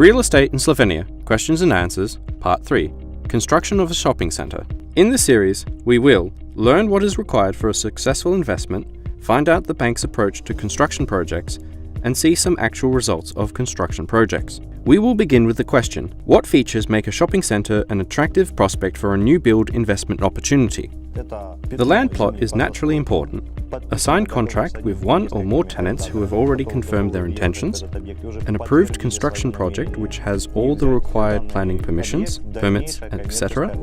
Real Estate in Slovenia, Questions and Answers, Part 3, Construction of a Shopping Centre. In this series, we will learn what is required for a successful investment, find out the bank's approach to construction projects, and see some actual results of construction projects. We will begin with the question, what features make a shopping centre an attractive prospect for a new build investment opportunity? The land plot is naturally important. A signed contract with one or more tenants who have already confirmed their intentions, an approved construction project which has all the required planning permissions, permits, etc.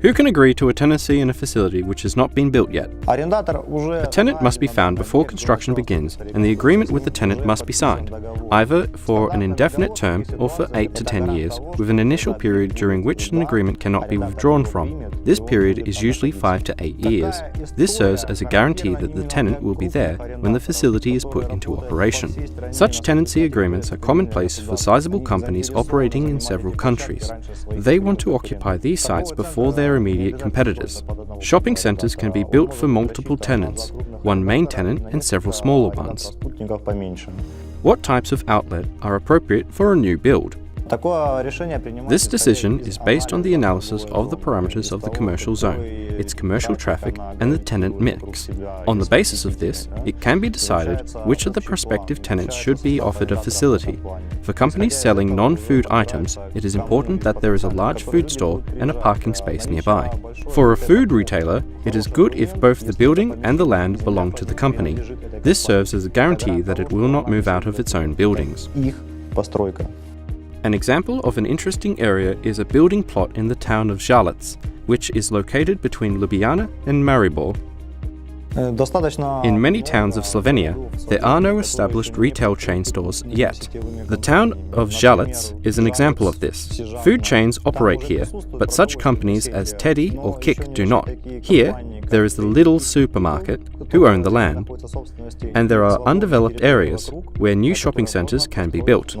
Who can agree to a tenancy in a facility which has not been built yet? A tenant must be found before construction begins, and the agreement with the tenant must be signed, either for an indefinite term or for 8 to 10 years, with an initial period during which an agreement cannot be withdrawn from. This period is usually 5 to 8 years. This serves as a guarantee that the tenant will be there when the facility is put into operation. Such tenancy agreements are commonplace for sizable companies operating in several countries. They want to occupy these sites before their immediate competitors. Shopping centres can be built for multiple tenants, one main tenant and several smaller ones. What types of outlet are appropriate for a new build? This decision is based on the analysis of the parameters of the commercial zone, its commercial traffic, and the tenant mix. On the basis of this, it can be decided which of the prospective tenants should be offered a facility. For companies selling non-food items, it is important that there is a large food store and a parking space nearby. For a food retailer, it is good if both the building and the land belong to the company. This serves as a guarantee that it will not move out of its own buildings. An example of an interesting area is a building plot in the town of Žalec, which is located between Ljubljana and Maribor. In many towns of Slovenia, there are no established retail chain stores yet. The town of Žalec is an example of this. Food chains operate here, but such companies as Teddy or Kik do not. Here, there is the Lidl supermarket, who own the land, and there are undeveloped areas where new shopping centres can be built.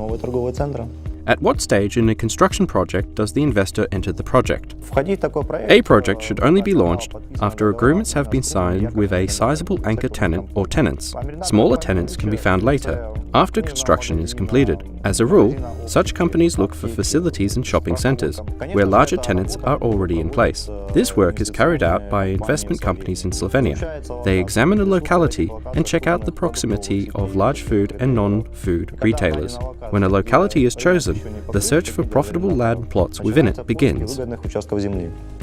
At what stage in a construction project does the investor enter the project? A project should only be launched after agreements have been signed with a sizable anchor tenant or tenants. Smaller tenants can be found later, after construction is completed. As a rule, such companies look for facilities and shopping centres, where larger tenants are already in place. This work is carried out by investment companies in Slovenia. They examine a locality and check out the proximity of large food and non-food retailers. When a locality is chosen, the search for profitable land plots within it begins.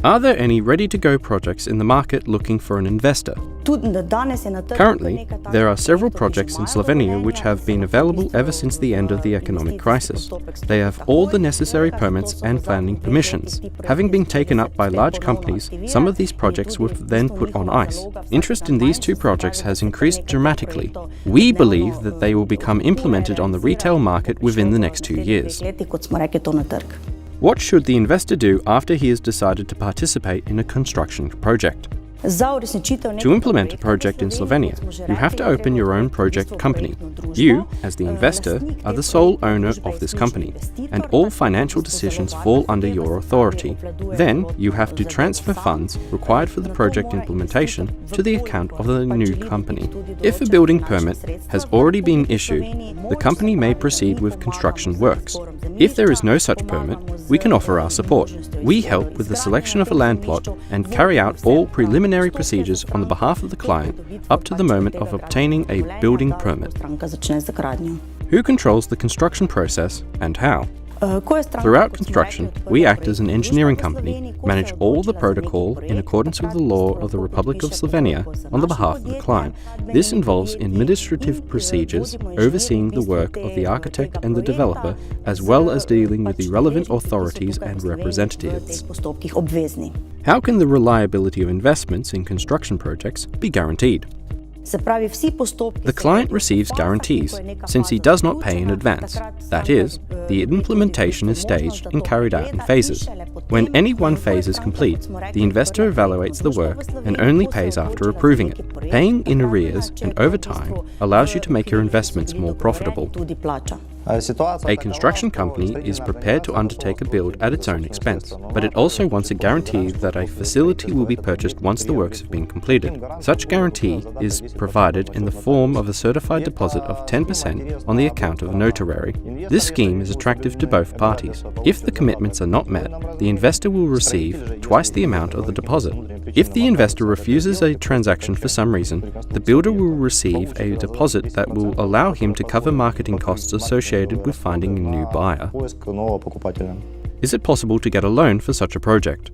Are there any ready-to-go projects in the market looking for an investor? Currently, there are several projects in Slovenia which have been available ever since the end of the economic crisis. They have all the necessary permits and planning permissions. Having been taken up by large companies, some of these projects were then put on ice. Interest in these two projects has increased dramatically. We believe that they will become implemented on the retail market within the next 2 years. What should the investor do after he has decided to participate in a construction project? To implement a project in Slovenia, you have to open your own project company. You, as the investor, are the sole owner of this company, and all financial decisions fall under your authority. Then, you have to transfer funds required for the project implementation to the account of the new company. If a building permit has already been issued, the company may proceed with construction works. If there is no such permit, we can offer our support. We help with the selection of a land plot and carry out all preliminary procedures on the behalf of the client up to the moment of obtaining a building permit. Who controls the construction process and how? Throughout construction, we act as an engineering company, manage all the protocol in accordance with the law of the Republic of Slovenia on the behalf of the client. This involves administrative procedures, overseeing the work of the architect and the developer, as well as dealing with the relevant authorities and representatives. How can the reliability of investments in construction projects be guaranteed? The client receives guarantees, since he does not pay in advance. That is, the implementation is staged and carried out in phases. When any one phase is complete, the investor evaluates the work and only pays after approving it. Paying in arrears and over time allows you to make your investments more profitable. A construction company is prepared to undertake a build at its own expense, but it also wants a guarantee that a facility will be purchased once the works have been completed. Such guarantee is provided in the form of a certified deposit of 10% on the account of a notary. This scheme is attractive to both parties. If the commitments are not met, the investor will receive twice the amount of the deposit. If the investor refuses a transaction for some reason, the builder will receive a deposit that will allow him to cover marketing costs associated with finding a new buyer. Is it possible to get a loan for such a project?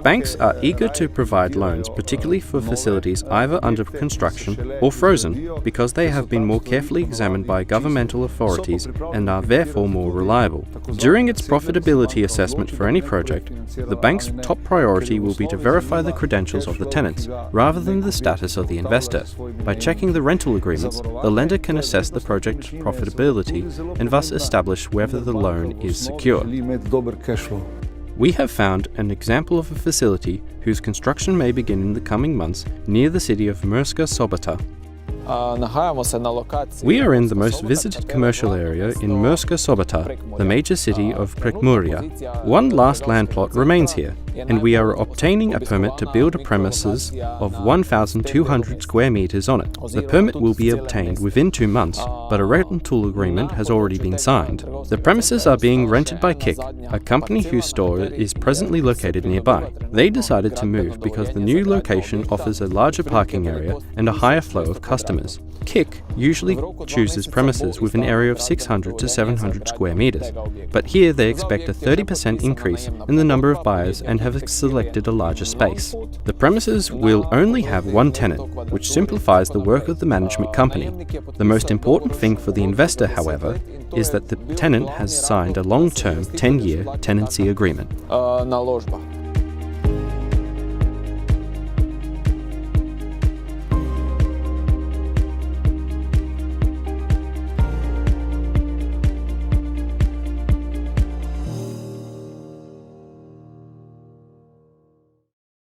Banks are eager to provide loans, particularly for facilities either under construction or frozen, because they have been more carefully examined by governmental authorities and are therefore more reliable. During its profitability assessment for any project, the bank's top priority will be to verify the credentials of the tenants, rather than the status of the investor. By checking the rental agreements, the lender can assess the project's profitability and thus establish whether the loan is secure. We have found an example of a facility whose construction may begin in the coming months near the city of Murska Sobota. We are in the most visited commercial area in Murska Sobota, the major city of Prekmuria. One last land plot remains here, and we are obtaining a permit to build a premises of 1,200 square meters on it. The permit will be obtained within 2 months, but a rental agreement has already been signed. The premises are being rented by Kik, a company whose store is presently located nearby. They decided to move because the new location offers a larger parking area and a higher flow of customers. Kik usually chooses premises with an area of 600 to 700 square meters, but here they expect a 30% increase in the number of buyers and have selected a larger space. The premises will only have one tenant, which simplifies the work of the management company. The most important thing for the investor, however, is that the tenant has signed a long-term 10-year tenancy agreement.